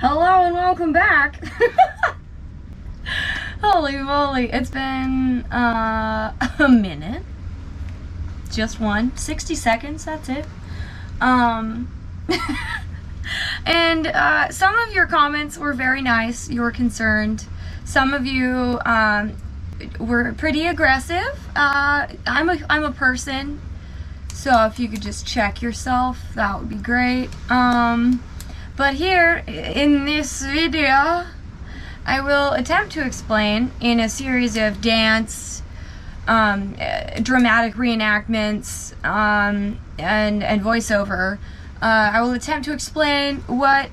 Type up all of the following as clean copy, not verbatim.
Hello and welcome back. Holy moly, it's been a minute. Just 60 seconds, that's it. And some of your comments were very nice. You were concerned. Some of you were pretty aggressive. I'm a person, so if you could just check yourself, that would be great. But here, in this video, I will attempt to explain in a series of dance, dramatic reenactments, and voiceover. I will attempt to explain what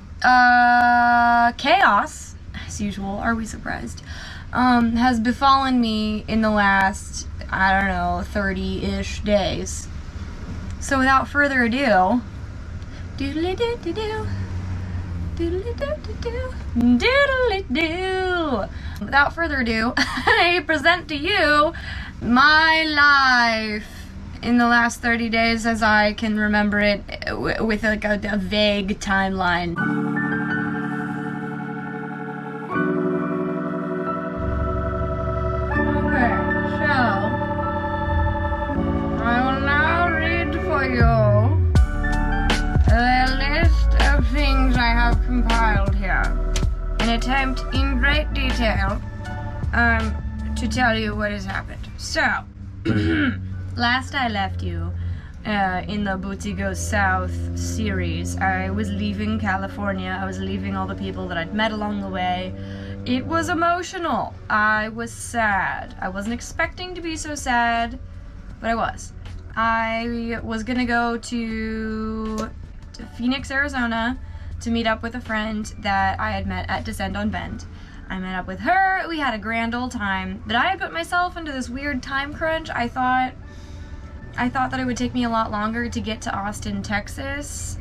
chaos, as usual, are we surprised, has befallen me in the last, I don't know, 30-ish days. So without further ado, doodly-doo-doo-doo. Doodly-doo. Without further ado, I present to you my life in the last 30 days as I can remember it with like a vague timeline. Okay, so I will now read for you the list of things I have compiled here, an attempt in great detail to tell you what has happened. So, last I left you in the Booty Goes South series, I was leaving California. I was leaving all the people that I'd met along the way. It was emotional. I was sad. I wasn't expecting to be so sad, but I was. I was gonna go to Phoenix, Arizona to meet up with a friend that I had met at Descend on Bend. I met up with her, we had a grand old time, but I had put myself into this weird time crunch. I thought that it would take me a lot longer to get to Austin, Texas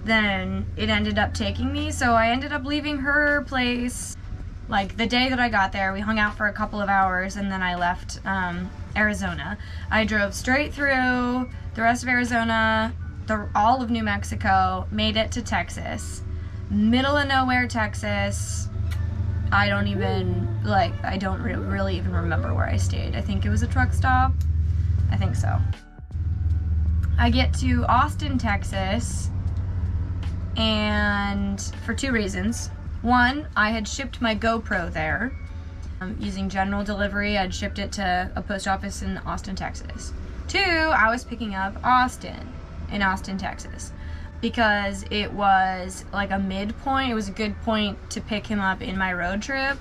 than it ended up taking me, so I ended up leaving her place like the day that I got there. We hung out for a couple of hours and then I left Arizona. I drove straight through the rest of Arizona, all of New Mexico, made it to Texas. Middle of nowhere, Texas. I don't really even remember where I stayed. I think it was a truck stop. I think so. I get to Austin, Texas, and for two reasons. One, I had shipped my GoPro there. Using general delivery, I'd shipped it to a post office in Austin, Texas. Two, I was picking up Austin in Austin, Texas, because it was like a midpoint. It was a good point to pick him up in my road trip,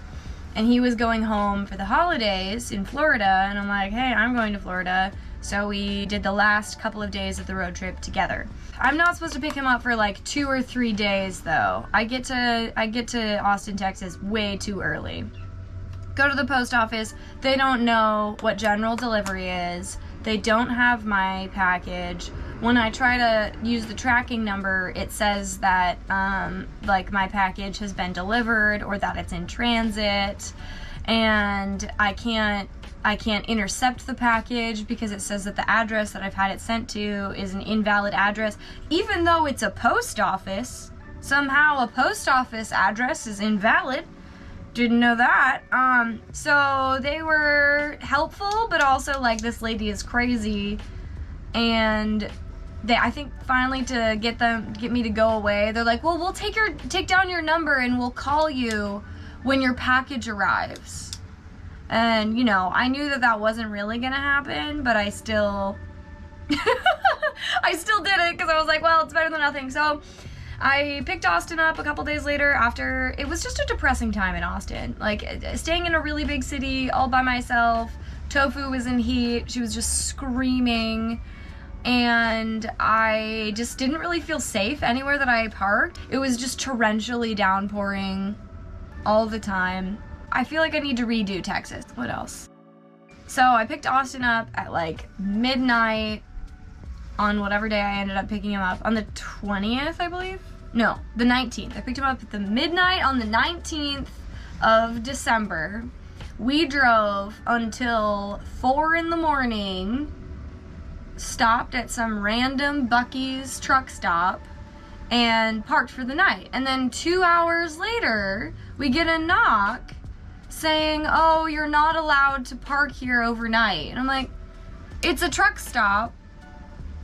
and he was going home for the holidays in Florida, and I'm like, hey, I'm going to Florida. So we did the last couple of days of the road trip together. I'm not supposed to pick him up for like 2 or 3 days though. I get to Austin, Texas way too early. Go to the post office. They don't know what general delivery is. They don't have my package. When I try to use the tracking number, it says that like my package has been delivered or that it's in transit, and I can't intercept the package because it says that the address that I've had it sent to is an invalid address, even though it's a post office. Somehow a post office address is invalid. Didn't know that. So they were helpful, but also like, this lady is crazy, and I think finally to get me to go away, they're like, well, we'll take down your number and we'll call you when your package arrives. And, you know, I knew that wasn't really gonna happen, but I still did it because I was like, well, it's better than nothing. So I picked Austin up a couple days later after. It was just a depressing time in Austin. Like, staying in a really big city all by myself. Tofu was in heat. She was just screaming. And I just didn't really feel safe anywhere that I parked. It was just torrentially downpouring all the time. I feel like I need to redo Texas. What else? So I picked Austin up at like midnight on whatever day I ended up picking him up. On the 20th, I believe? No, the 19th. I picked him up at the midnight on the 19th of December. We drove until 4 in the morning, stopped at some random Buc-ee's truck stop, and parked for the night. And then 2 hours later, we get a knock saying, oh, you're not allowed to park here overnight. And I'm like, it's a truck stop.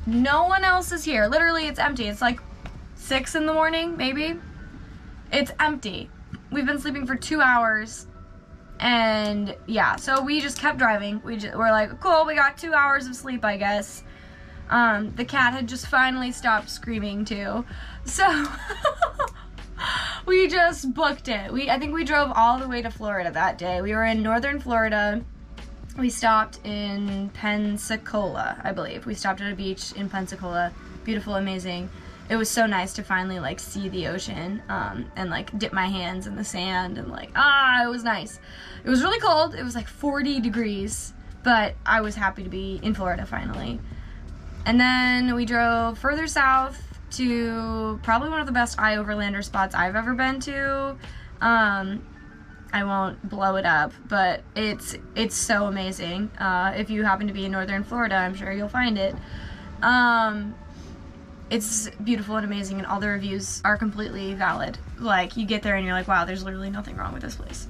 No one else is here. Literally, it's empty. It's like 6 in the morning, maybe. It's empty. We've been sleeping for 2 hours. And yeah, so we just kept driving. We're like, cool, we got 2 hours of sleep, I guess. The cat had just finally stopped screaming too. So we just booked it. I think we drove all the way to Florida that day. We were in northern Florida. We stopped in Pensacola, I believe. We stopped at a beach in Pensacola. Beautiful, amazing. It was so nice to finally like see the ocean and like dip my hands in the sand and like, it was nice. It was really cold. It was like 40 degrees, but I was happy to be in Florida finally. And then we drove further south to probably one of the best overlander spots I've ever been to. I won't blow it up, but it's so amazing. If you happen to be in northern Florida, I'm sure you'll find it. It's beautiful and amazing, and all the reviews are completely valid. Like, you get there and you're like, wow, there's literally nothing wrong with this place.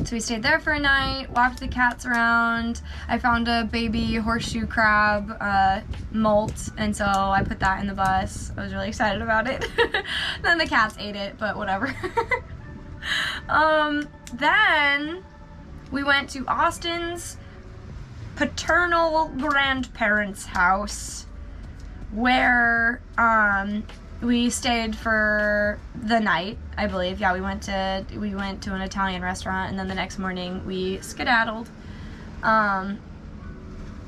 So we stayed there for a night, walked the cats around. I found a baby horseshoe crab molt, and so I put that in the bus. I was really excited about it. Then the cats ate it, but whatever. Then we went to Austin's paternal grandparents' house, where we stayed for the night, I believe. Yeah, we went to an Italian restaurant, and then the next morning we skedaddled.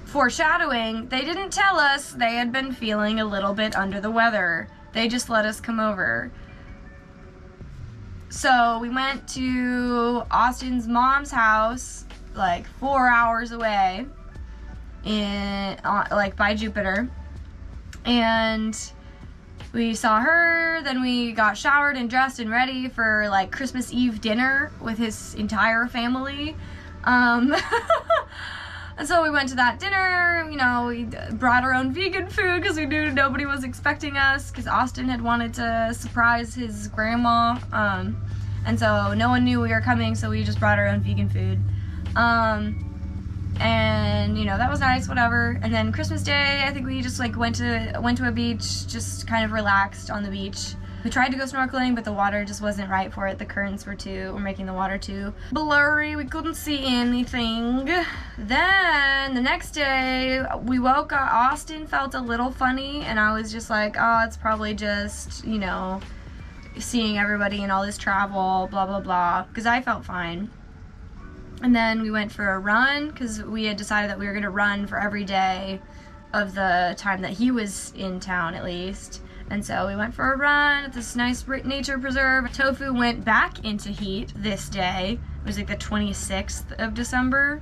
Foreshadowing, they didn't tell us they had been feeling a little bit under the weather. They just let us come over. So we went to Austin's mom's house, like 4 hours away, like by Jupiter. And we saw her, then we got showered and dressed and ready for like Christmas Eve dinner with his entire family. And so we went to that dinner. You know, we brought our own vegan food because we knew nobody was expecting us, because Austin had wanted to surprise his grandma. And so no one knew we were coming, so we just brought our own vegan food. And you know, that was nice, whatever. And then Christmas Day, I think we just like went to a beach, just kind of relaxed on the beach. We tried to go snorkeling, but the water just wasn't right for it. The currents were making the water too blurry. We couldn't see anything. Then the next day we woke up. Austin felt a little funny, and I was just like, oh, it's probably just, you know, seeing everybody and all this travel, blah blah blah, because I felt fine. And then we went for a run, because we had decided that we were going to run for every day of the time that he was in town, at least. And so we went for a run at this nice nature preserve. Tofu went back into heat this day. It was like the 26th of December,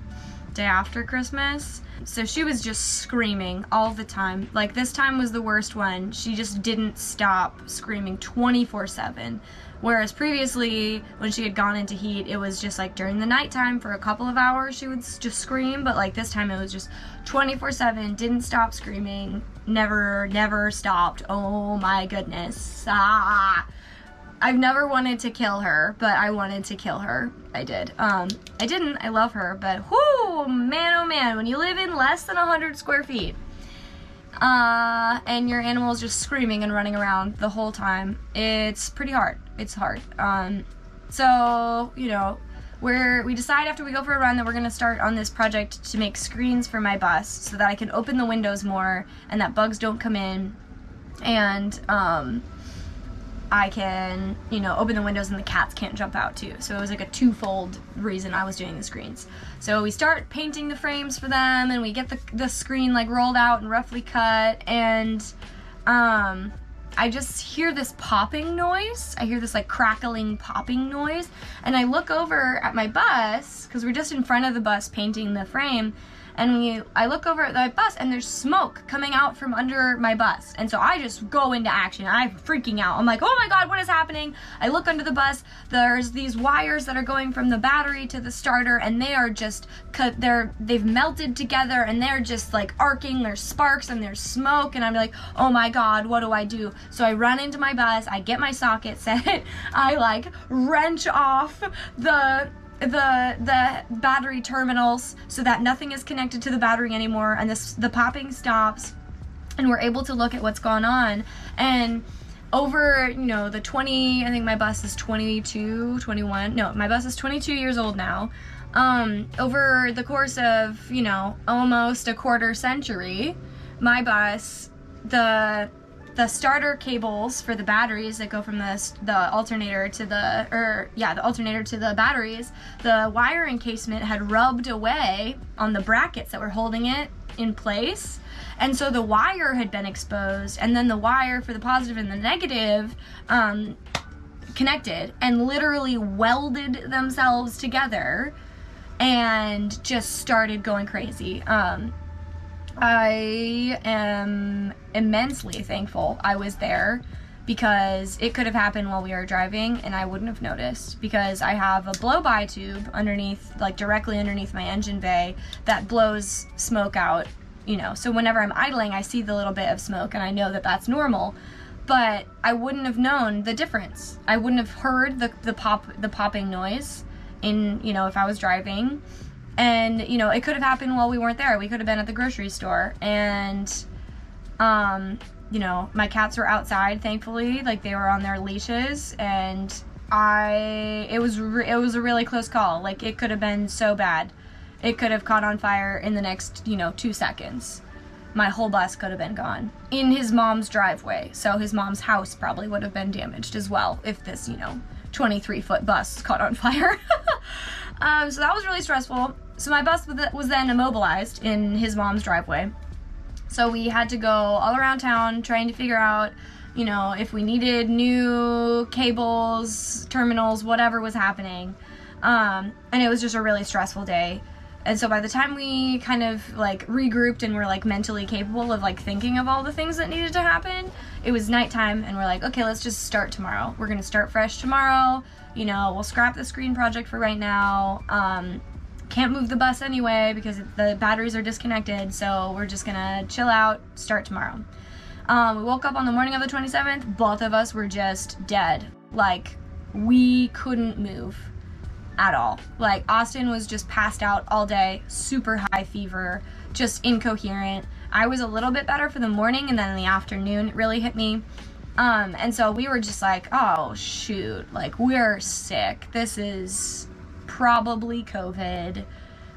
day after Christmas. So she was just screaming all the time. Like, this time was the worst one. She just didn't stop screaming 24/7. Whereas previously, when she had gone into heat, it was just like during the nighttime for a couple of hours she would just scream. But like this time it was just 24/7, didn't stop screaming, never stopped. Oh my goodness. I've never wanted to kill her, but I wanted to kill her. I did. I didn't. I love her, but whoo, man, oh man, when you live in less than 100 square feet, and your animal is just screaming and running around the whole time, it's pretty hard. It's hard. So, you know, we decide after we go for a run that we're going to start on this project to make screens for my bus so that I can open the windows more and that bugs don't come in, and I can, you know, open the windows and the cats can't jump out too. So it was like a twofold reason I was doing the screens. So we start painting the frames for them, and we get the screen like rolled out and roughly cut, and I just hear this popping noise. I hear this like crackling popping noise, and I look over at my bus, because we're just in front of the bus painting the frame, And I look over at the bus and there's smoke coming out from under my bus. And so I just go into action. I'm freaking out. I'm like, oh my God, what is happening? I look under the bus. There's these wires that are going from the battery to the starter, and they are just, they've melted together, and they're just like arcing. There's sparks and there's smoke. And I'm like, oh my God, what do I do? So I run into my bus. I get my socket set. I like wrench off the battery terminals so that nothing is connected to the battery anymore, and the popping stops, and we're able to look at what's going on. And over, the 20, I think my bus is 22, 21, no, my bus is 22 years old now. Over the course of, almost a quarter century, my bus, the starter cables for the batteries that go from the alternator to the alternator to the batteries, the wire encasement had rubbed away on the brackets that were holding it in place. And so the wire had been exposed, and then the wire for the positive and the negative connected and literally welded themselves together and just started going crazy. I am immensely thankful I was there, because it could have happened while we were driving and I wouldn't have noticed, because I have a blow-by tube underneath, like directly underneath my engine bay, that blows smoke out, so whenever I'm idling I see the little bit of smoke and I know that that's normal, but I wouldn't have known the difference. I wouldn't have heard the popping noise if I was driving. And, it could have happened while we weren't there. We could have been at the grocery store. And, my cats were outside, thankfully. Like, they were on their leashes. And it was a really close call. Like, it could have been so bad. It could have caught on fire in the next, 2 seconds. My whole bus could have been gone. In his mom's driveway. So his mom's house probably would have been damaged as well if this, 23-foot bus caught on fire. So that was really stressful. So my bus was then immobilized in his mom's driveway. So we had to go all around town trying to figure out, if we needed new cables, terminals, whatever was happening. And it was just a really stressful day. And so by the time we kind of like regrouped and were like mentally capable of like thinking of all the things that needed to happen, it was nighttime, and we're like, okay, let's just start tomorrow. We're gonna start fresh tomorrow. We'll scrap the screen project for right now. Can't move the bus anyway because the batteries are disconnected, so we're just gonna chill out, start tomorrow. We woke up on the morning of the 27th, both of us were just dead. Like, we couldn't move at all. Like, Austin was just passed out all day, super high fever, just incoherent. I was a little bit better for the morning, and then in the afternoon it really hit me. And so we were just like, oh shoot, like, we're sick. This is probably COVID.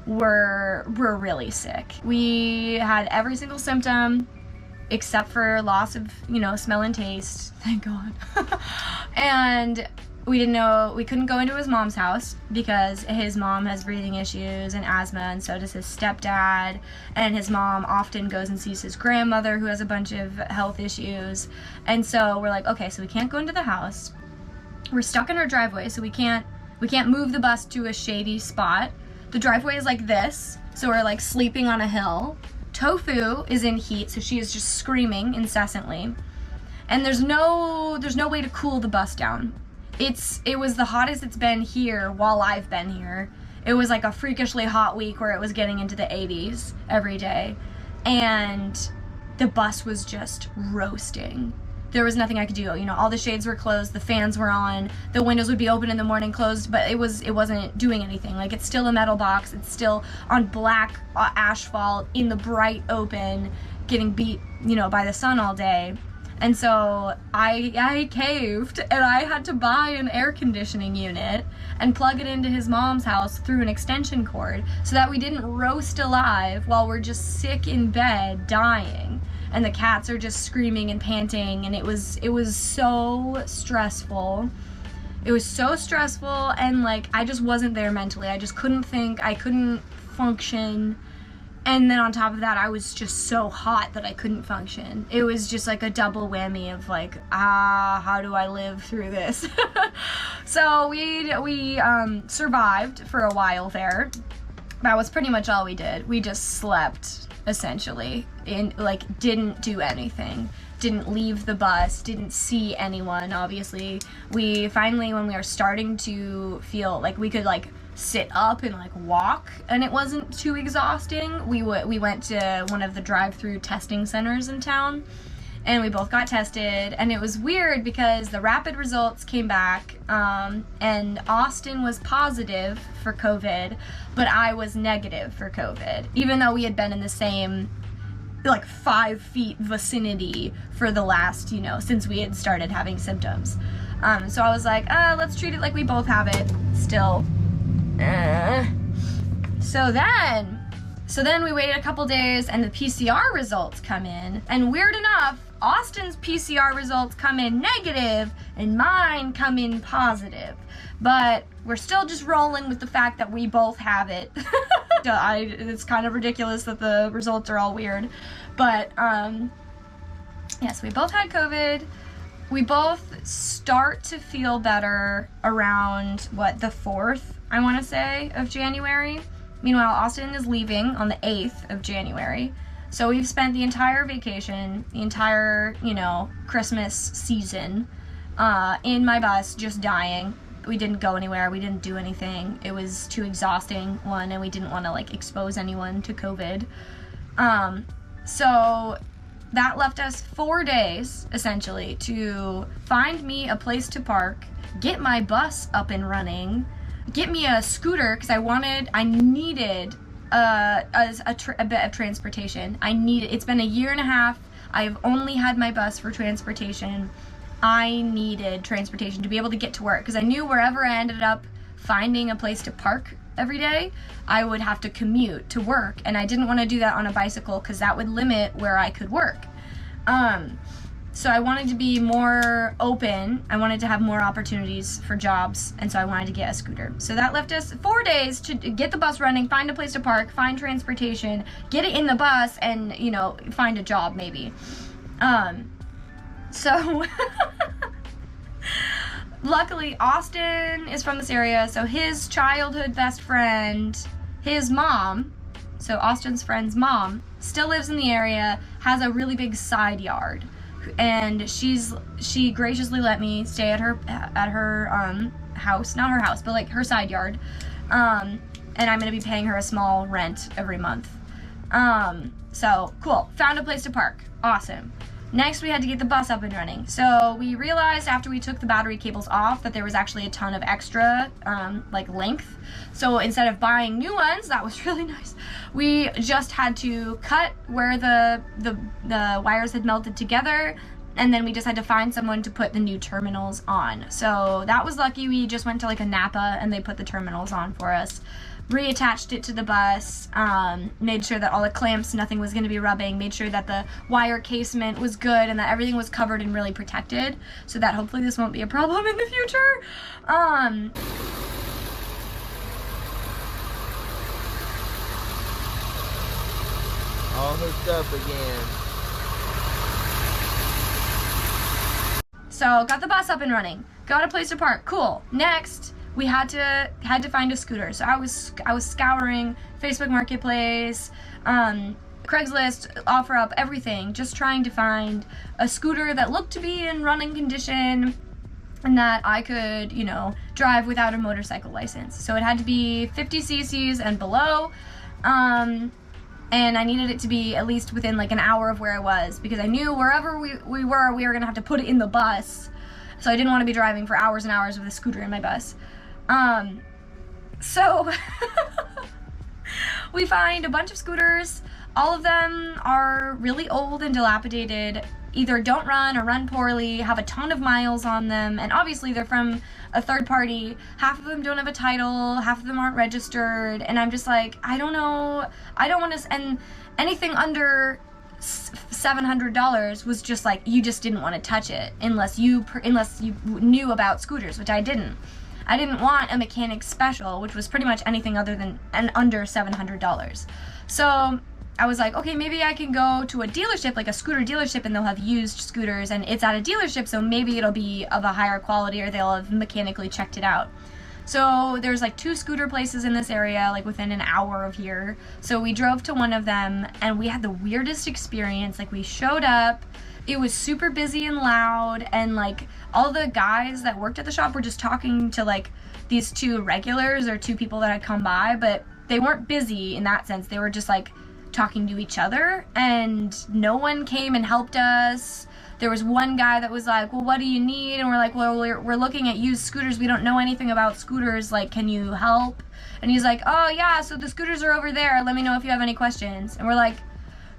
We're really sick. We had every single symptom except for loss of, smell and taste. Thank God. And we couldn't go into his mom's house because his mom has breathing issues and asthma, and so does his stepdad, and his mom often goes and sees his grandmother who has a bunch of health issues. And so we're like, okay, so we can't go into the house. We're stuck in our driveway, so we can't move the bus to a shady spot. The driveway is like this, so we're like sleeping on a hill. Tofu is in heat, so she is just screaming incessantly. And there's no way to cool the bus down. It was the hottest it's been here while I've been here. It was like a freakishly hot week where it was getting into the 80s every day. And the bus was just roasting. There was nothing I could do. All the shades were closed, the fans were on, the windows would be open in the morning, closed, but it wasn't doing anything. Like, it's still a metal box, it's still on black asphalt in the bright open, getting beat, by the sun all day. And so I caved, and I had to buy an air conditioning unit and plug it into his mom's house through an extension cord so that we didn't roast alive while we're just sick in bed dying. And the cats are just screaming and panting, and it was so stressful. It was so stressful, and like, I just wasn't there mentally. I just couldn't think, I couldn't function. And then on top of that, I was just so hot that I couldn't function. It was just like a double whammy of like, how do I live through this? So we survived for a while there. that was pretty much all we did. We just slept, essentially, and like didn't do anything. Didn't leave the bus, didn't see anyone, obviously. We finally, when we were starting to feel like we could like sit up and like walk and it wasn't too exhausting, we went to one of the drive-through testing centers in town, and we both got tested, and it was weird because the rapid results came back, and Austin was positive for COVID, but I was negative for COVID, even though we had been in the same like 5 feet vicinity for the last, you know, since we had started having symptoms. So I was like, let's treat it like we both have it still. So then we waited a couple days and the PCR results come in, and weird enough, Austin's PCR results come in negative and mine come in positive. But we're still just rolling with the fact that we both have it. It's kind of ridiculous that the results are all weird. But, yes, we both had COVID. We both start to feel better around, the 4th, I want to say, of January. Meanwhile, Austin is leaving on the 8th of January. So we've spent the entire vacation, the entire, you know, Christmas season, in my bus, just dying. We didn't go anywhere, we didn't do anything. It was too exhausting, one, and we didn't want to like expose anyone to COVID. So that left us 4 days, essentially, to find me a place to park, get my bus up and running, get me a scooter, because I needed a bit of transportation. It's been a year and a half, I've only had my bus for transportation. I needed transportation to be able to get to work, because I knew wherever I ended up finding a place to park every day, I would have to commute to work, and I didn't want to do that on a bicycle because that would limit where I could work. So I wanted to be more open, I wanted to have more opportunities for jobs, and so I wanted to get a scooter. So that left us 4 days to get the bus running, find a place to park, find transportation, get it in the bus, and, you know, find a job maybe. So, luckily, Austin is from this area, so his childhood best friend, his mom, so Austin's friend's mom, still lives in the area, has a really big side yard, and she graciously let me stay at her house, not her house, but like her side yard, and I'm gonna be paying her a small rent every month. So, cool, found a place to park, awesome. Next, we had to get the bus up and running. So we realized after we took the battery cables off that there was actually a ton of extra, like, length. So instead of buying new ones, that was really nice, we just had to cut where the wires had melted together, and then we just had to find someone to put the new terminals on. So that was lucky. We just went to, like, a Napa, and they put the terminals on for us. Reattached it to the bus, made sure that all the clamps, nothing was going to be rubbing, made sure that the wire casement was good and that everything was covered and really protected, so that hopefully this won't be a problem in the future. All hooked up again. So got the bus up and running, got a place to park, cool. Next, we had to find a scooter. So I was scouring Facebook Marketplace, Craigslist, OfferUp, everything, just trying to find a scooter that looked to be in running condition and that I could, you know, drive without a motorcycle license. So it had to be 50 cc's and below, and I needed it to be at least within like an hour of where I was, because I knew wherever we were gonna have to put it in the bus. So I didn't want to be driving for hours and hours with a scooter in my bus. So we find a bunch of scooters. All of them are really old and dilapidated, either don't run or run poorly, have a ton of miles on them, and obviously they're from a third party. Half of them don't have a title, half of them aren't registered, and I'm just like, I don't know, I don't want to, and anything under $700 was just like, you just didn't want to touch it unless you knew about scooters, which I didn't. I didn't want a mechanic special, which was pretty much anything other than under $700. So I was like, okay, maybe I can go to a dealership, like a scooter dealership, and they'll have used scooters, and it's at a dealership, so maybe it'll be of a higher quality, or they'll have mechanically checked it out. So there's like 2 scooter places in this area, like within an hour of here. So we drove to one of them and we had the weirdest experience. Like we showed up, it was super busy and loud, and like all the guys that worked at the shop were just talking to like these 2 regulars or 2 people that had come by, but they weren't busy in that sense. They were just like talking to each other, and no one came and helped us. There was one guy that was like, well, what do you need? And we're like, well, we're looking at used scooters. We don't know anything about scooters. Like, can you help? And he's like, oh yeah, so the scooters are over there. Let me know if you have any questions. And we're like,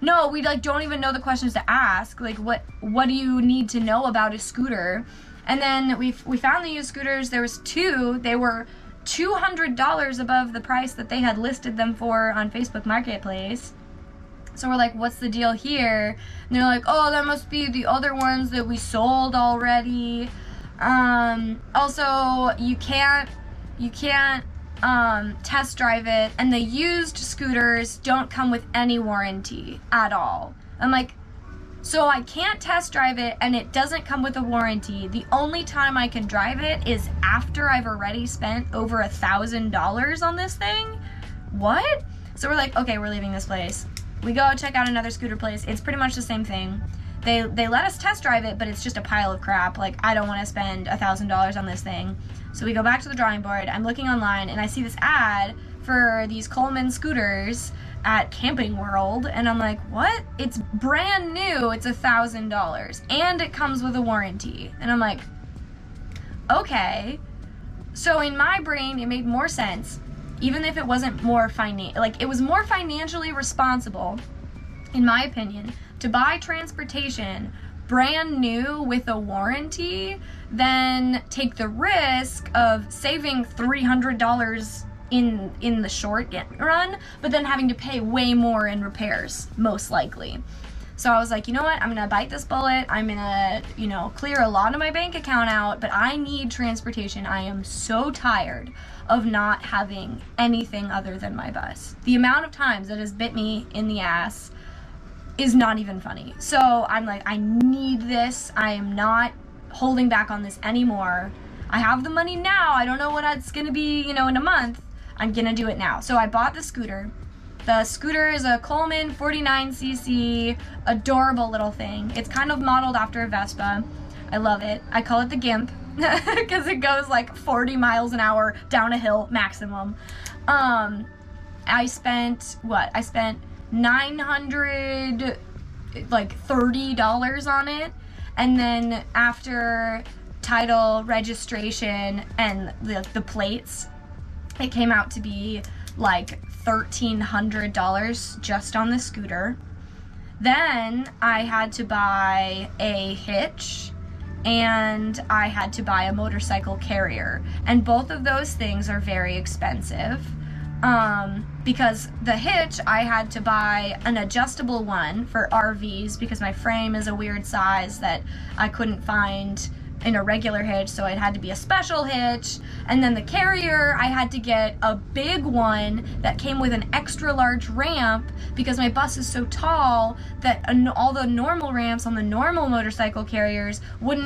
no, we like don't even know the questions to ask. Like, what do you need to know about a scooter? And then we found the used scooters. There was 2. They were $200 above the price that they had listed them for on Facebook Marketplace. So we're like, what's the deal here? And they're like, oh, that must be the other ones that we sold already. Also, you can't test drive it, and the used scooters don't come with any warranty at all. I'm like, so I can't test drive it, and it doesn't come with a warranty. The only time I can drive it is after I've already spent over $1,000 on this thing? What? So we're like, okay, we're leaving this place. We go check out another scooter place. It's pretty much the same thing. They let us test drive it, but it's just a pile of crap. Like, I don't want to spend $1,000 on this thing. So we go back to the drawing board. I'm looking online, and I see this ad for these Coleman scooters at Camping World, and I'm like, what? It's brand new. It's $1,000, and it comes with a warranty. And I'm like, okay. So in my brain, it made more sense, even if it wasn't more it was more financially responsible, in my opinion, to buy transportation brand new with a warranty than take the risk of saving $300 in the short run, but then having to pay way more in repairs, most likely. So I was like, you know what, I'm gonna bite this bullet. I'm gonna, clear a lot of my bank account out, but I need transportation. I am so tired of not having anything other than my bus. The amount of times it has bit me in the ass is not even funny. So I'm like, I need this. I am not holding back on this anymore. I have the money now. I don't know what it's gonna be, in a month. I'm gonna do it now. So I bought the scooter. The scooter is a Coleman 49cc, adorable little thing. It's kind of modeled after a Vespa. I love it. I call it the Gimp because it goes like 40 miles an hour down a hill maximum. I spent $930 on it, and then after title, registration, and the plates, it came out to be like $1,300 just on the scooter. Then I had to buy a hitch, and I had to buy a motorcycle carrier, and both of those things are very expensive. Because the hitch, I had to buy an adjustable one for RVs because my frame is a weird size that I couldn't find in a regular hitch, so it had to be a special hitch. And then the carrier, I had to get a big one that came with an extra large ramp because my bus is so tall that all the normal ramps on the normal motorcycle carriers would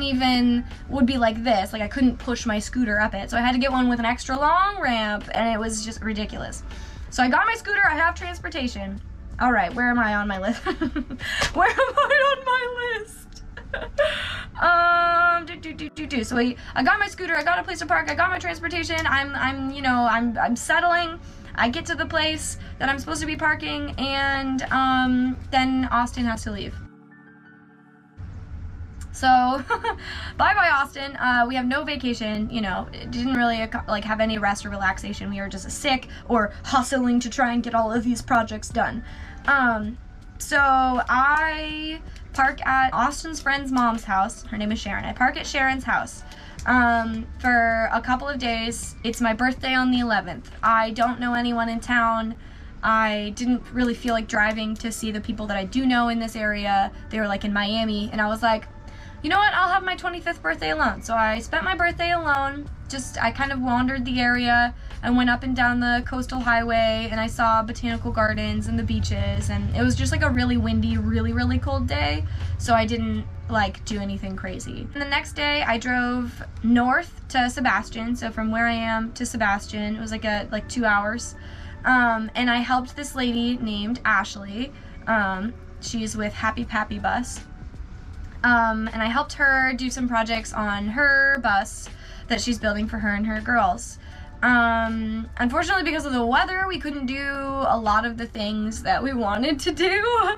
be like this. Like, I couldn't push my scooter up it. So I had to get one with an extra long ramp, and it was just ridiculous. So I got my scooter, I have transportation. All right, where am I on my list? Where am I on my list? So I got my scooter, I got a place to park, I got my transportation, I'm settling. I get to the place that I'm supposed to be parking, and then Austin has to leave. So bye Austin. We have no vacation, it didn't really have any rest or relaxation. We were just sick or hustling to try and get all of these projects done. So I park at Austin's friend's mom's house. Her name is Sharon. I park at Sharon's house for a couple of days. It's my birthday on the 11th. I don't know anyone in town. I didn't really feel like driving to see the people that I do know in this area. They were in Miami, and I was like, you know what, I'll have my 25th birthday alone. So I spent my birthday alone. I kind of wandered the area and went up and down the coastal highway, and I saw botanical gardens and the beaches, and it was just like a really windy, really, really cold day, so I didn't like do anything crazy. And the next day I drove north to Sebastian, so from where I am to Sebastian, it was like 2 hours, and I helped this lady named Ashley. She's with Happy Pappy Bus, and I helped her do some projects on her bus that she's building for her and her girls. Unfortunately, because of the weather, we couldn't do a lot of the things that we wanted to do.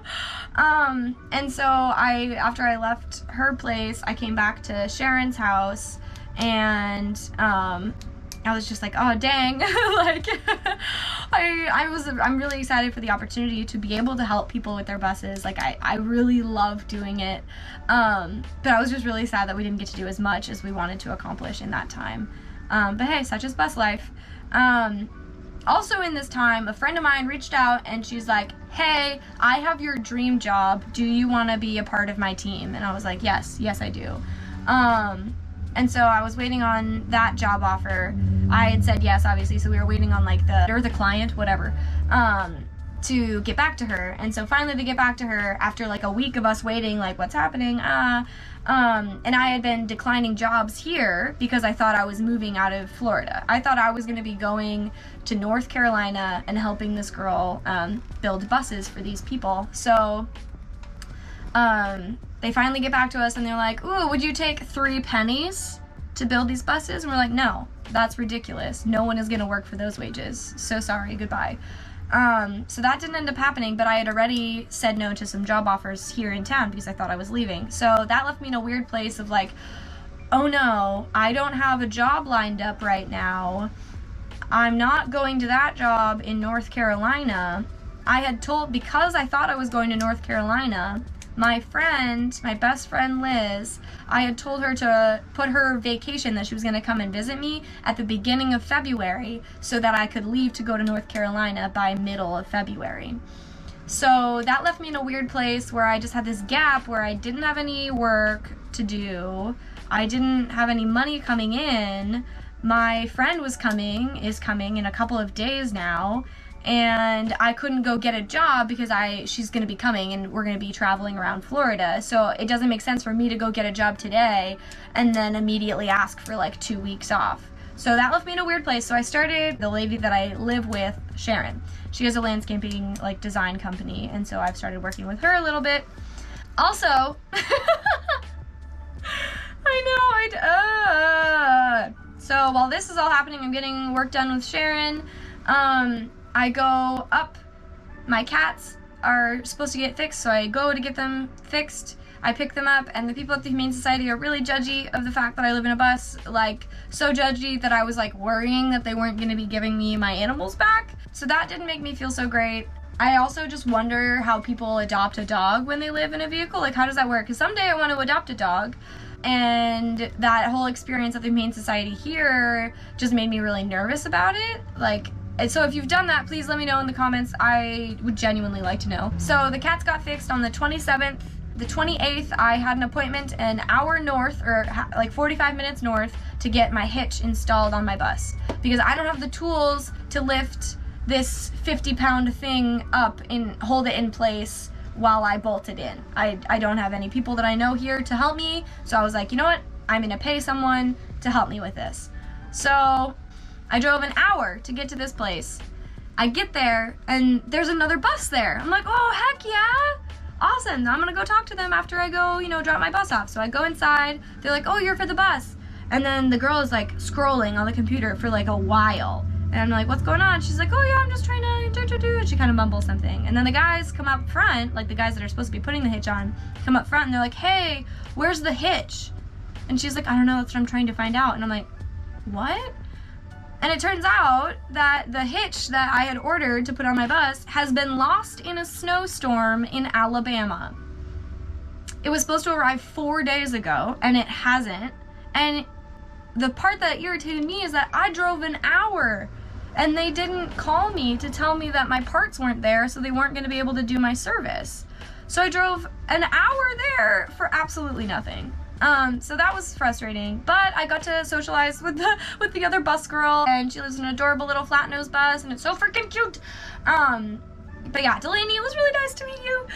And so after I left her place, I came back to Sharon's house, and I was just like, oh dang, like I'm really excited for the opportunity to be able to help people with their buses. Like I really love doing it, but I was just really sad that we didn't get to do as much as we wanted to accomplish in that time. But hey, such is bus life. Also in this time, a friend of mine reached out and she's like, hey, I have your dream job. Do you want to be a part of my team? And I was like, yes, I do. And so I was waiting on that job offer. I had said yes, obviously, so we were waiting on like the client, whatever, to get back to her. And so finally they get back to her after like a week of us waiting, like, what's happening? And I had been declining jobs here because I thought I was moving out of Florida. I thought I was going to be going to North Carolina and helping this girl build buses for these people. So they finally get back to us and they're like, ooh, would you take 3 pennies to build these buses? And we're like, no, that's ridiculous. No one is going to work for those wages. So sorry, goodbye. So that didn't end up happening, but I had already said no to some job offers here in town because I thought I was leaving. So that left me in a weird place of like, oh no, I don't have a job lined up right now. I'm not going to that job in North Carolina. I had told, because I thought I was going to North Carolina, my best friend Liz, I had told her to put her vacation that she was going to come and visit me at the beginning of February so that I could leave to go to North Carolina by middle of February. So that left me in a weird place where I just had this gap where I didn't have any work to do. I didn't have any money coming in. My friend is coming in a couple of days now, and I couldn't go get a job because she's going to be coming and we're going to be traveling around Florida. So it doesn't make sense for me to go get a job today and then immediately ask for like 2 weeks off. So that left me in a weird place. So I started the lady that I live with, Sharon. She has a landscaping like design company, and so I've started working with her a little bit. Also, so while this is all happening, I'm getting work done with Sharon. I go up, my cats are supposed to get fixed, so I go to get them fixed. I pick them up, and the people at the Humane Society are really judgy of the fact that I live in a bus, like so judgy that I was like worrying that they weren't going to be giving me my animals back. So that didn't make me feel so great. I also just wonder how people adopt a dog when they live in a vehicle. Like, how does that work? Because someday I want to adopt a dog, and that whole experience at the Humane Society here just made me really nervous about it. Like, so if you've done that, please let me know in the comments. I would genuinely like to know. So the cats got fixed on the 27th. The 28th, I had an appointment an hour north, or like 45 minutes north, to get my hitch installed on my bus. Because I don't have the tools to lift this 50-pound thing up and hold it in place while I bolt it in. I don't have any people that I know here to help me. So I was like, you know what? I'm gonna pay someone to help me with this. So I drove an hour to get to this place. I get there and there's another bus there. I'm like, oh, heck yeah. Awesome. I'm gonna go talk to them after I go, drop my bus off. So I go inside. They're like, oh, you're for the bus. And then the girl is like scrolling on the computer for like a while. And I'm like, what's going on? She's like, oh yeah, I'm just trying to do. And she kind of mumbles something. And then the guys come up front, like the guys that are supposed to be putting the hitch on, come up front and they're like, hey, where's the hitch? And she's like, I don't know, that's what I'm trying to find out. And I'm like, what? And it turns out that the hitch that I had ordered to put on my bus has been lost in a snowstorm in Alabama. It was supposed to arrive 4 days ago, and it hasn't. And the part that irritated me is that I drove an hour, and they didn't call me to tell me that my parts weren't there, so they weren't going to be able to do my service. So I drove an hour there for absolutely nothing. So that was frustrating, but I got to socialize with the other bus girl, and she lives in an adorable little flat nose bus, and it's so freaking cute. But yeah, Delaney, it was really nice to meet you.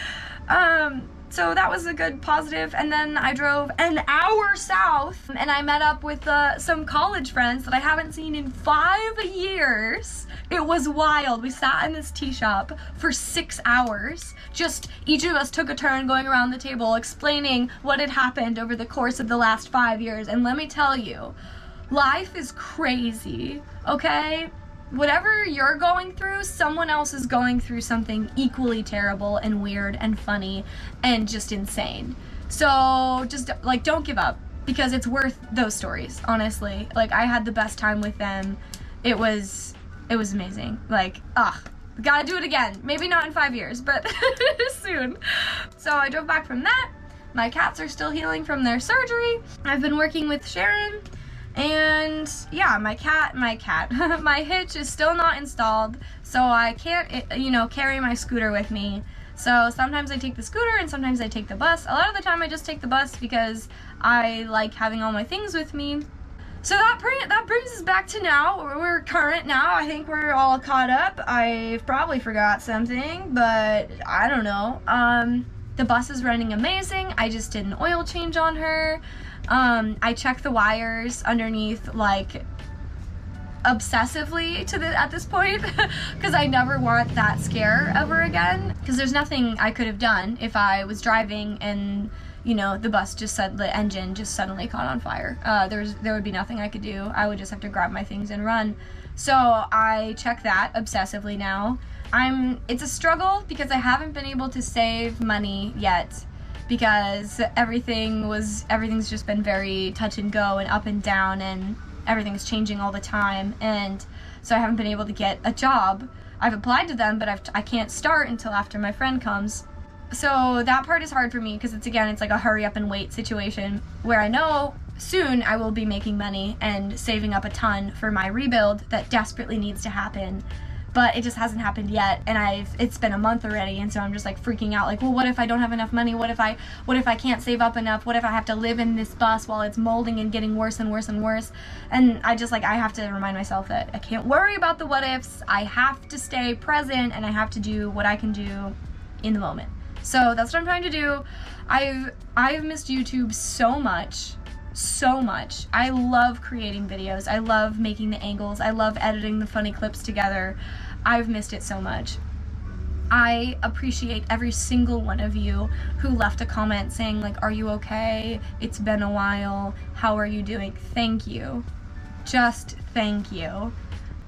So that was a good positive, and then I drove an hour south, and I met up with some college friends that I haven't seen in 5 years. It was wild. We sat in this tea shop for 6 hours. Just each of us took a turn going around the table explaining what had happened over the course of the last 5 years, and let me tell you, life is crazy, okay? Whatever you're going through, someone else is going through something equally terrible and weird and funny and just insane. So just like, don't give up, because it's worth those stories, honestly. Like, I had the best time with them. It was amazing. Like, gotta do it again. Maybe not in 5 years, but soon. So I drove back from that. My cats are still healing from their surgery. I've been working with Sharon. And yeah, my hitch is still not installed, so I can't, carry my scooter with me. So sometimes I take the scooter and sometimes I take the bus. A lot of the time I just take the bus because I like having all my things with me. So that brings us back to now. We're current now. I think we're all caught up. I probably forgot something, but I don't know. The bus is running amazing. I just did an oil change on her. I check the wires underneath, like, obsessively at this point, because I never want that scare ever again, because there's nothing I could have done if I was driving and, the engine just suddenly caught on fire. There would be nothing I could do. I would just have to grab my things and run. So I check that obsessively now. It's a struggle because I haven't been able to save money yet, because everything's just been very touch and go and up and down, and everything's changing all the time, and so I haven't been able to get a job. I've applied to them, but I can't start until after my friend comes. So that part is hard for me, because it's like a hurry up and wait situation, where I know soon I will be making money and saving up a ton for my rebuild that desperately needs to happen. But it just hasn't happened yet, and it's been a month already, and so I'm just like freaking out, like, well, what if I don't have enough money? What if I can't save up enough? What if I have to live in this bus while it's molding and getting worse and worse and worse? And I have to remind myself that I can't worry about the what ifs. I have to stay present, and I have to do what I can do in the moment. So that's what I'm trying to do. I've missed YouTube so much. I love creating videos. I love making the angles. I love editing the funny clips together. I've missed it so much. I appreciate every single one of you who left a comment saying, like, are you okay? It's been a while. How are you doing? Thank you. Just thank you.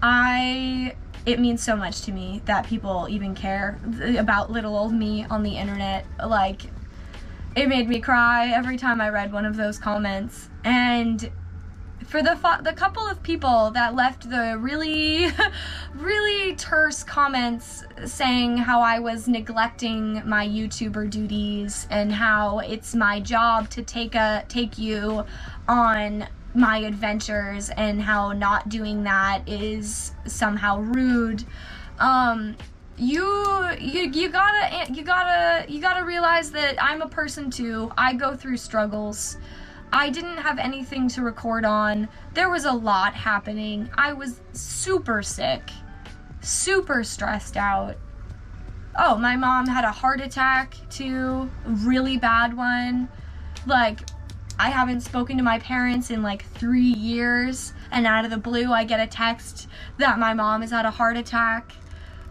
It means so much to me that people even care about little old me on the internet. Like, it made me cry every time I read one of those comments. And for the couple of people that left the really, really terse comments saying how I was neglecting my YouTuber duties and how it's my job to take you on my adventures and how not doing that is somehow rude, you gotta realize that I'm a person too. I go through struggles. I didn't have anything to record on. There was a lot happening. I was super sick, super stressed out. Oh, my mom had a heart attack too, a really bad one. Like, I haven't spoken to my parents in like 3 years, and out of the blue I get a text that my mom has had a heart attack.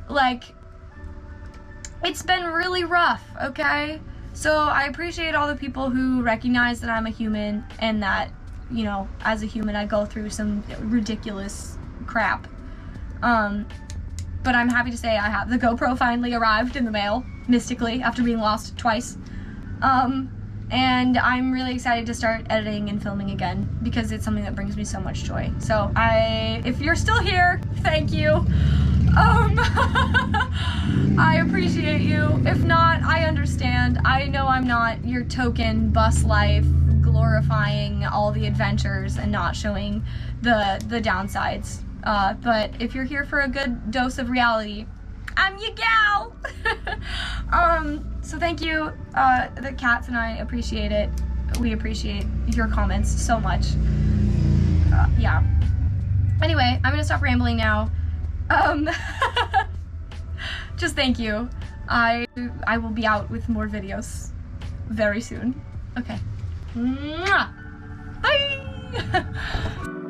Like, it's been really rough, okay? So I appreciate all the people who recognize that I'm a human and that, as a human I go through some ridiculous crap. But I'm happy to say the GoPro finally arrived in the mail, mystically, after being lost twice. And I'm really excited to start editing and filming again, because it's something that brings me so much joy. So if you're still here, thank you. I appreciate you. If not, I understand. I know I'm not your token bus life glorifying all the adventures and not showing the downsides. But if you're here for a good dose of reality, I'm your gal. So thank you. The cats and I appreciate it we appreciate your comments so much. Yeah. Anyway, I'm gonna stop rambling now. Just thank you. I will be out with more videos very soon. Okay. Mwah! Bye!